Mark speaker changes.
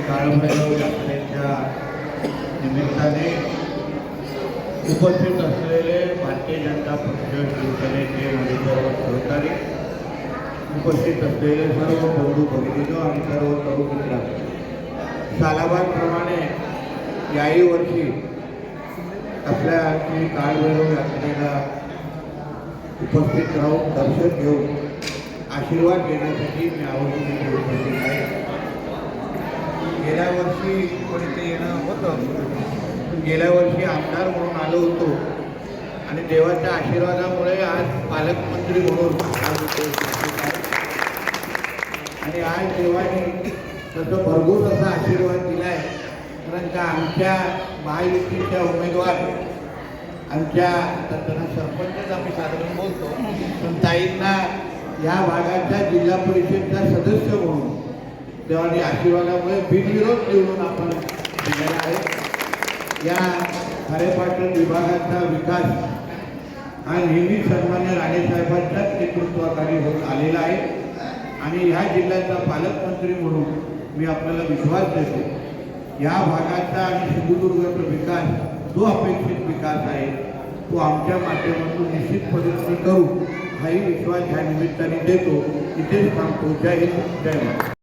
Speaker 1: काळभैरव यात्रेच्या निमित्ताने उपस्थित असलेले भारतीय जनता पक्ष शिवसेनेचे मान्यवर व सहकारी, उपस्थित असलेले सर्व बंधू भगिनींनो आणि सर्व तरुण मित्रांनो, सालाबादप्रमाणे याही वर्षी आपल्या श्री काळभैरव यात्रेला उपस्थित राहून दर्शन घेऊन आशीर्वाद घेण्यासाठी मी आवर्जून उपस्थित आहे. गेल्या वर्षी कोणीतरी येणं होतं, गेल्या वर्षी आमदार म्हणून आलो होतो आणि देवाच्या आशीर्वादामुळे आज पालकमंत्री म्हणून आणि आज देवाने तसं भरपूर असा आशीर्वाद दिला आहे. कारण का आमच्या महायुतीच्या उमेदवार आमच्या त्यांना सरपंचच आम्ही साधारण बोलतो, पण ताईंना या भागाच्या जिल्हा परिषदचा सदस्य म्हणून देवानी आशीर्वादामुळे बिनविरोध निवडून आपण दिलेला आहे. या खारेपाटण विभागाचा विकास हा नेहमी सन्मान्य राणेसाहेबांच्याच नेतृत्वाखाली होत आलेला आहे आणि ह्या जिल्ह्याचा पालकमंत्री म्हणून मी आपल्याला विश्वास देतो. या भागाचा आणि सिंधुदुर्गाचा विकास जो अपेक्षित विकास आहे तो आमच्या माध्यमातून निश्चित पद्धतीने करू हाही विश्वास ह्या निमित्ताने देतो. इथेच थांबतो. जय हिंद, जय महाराष्ट्र.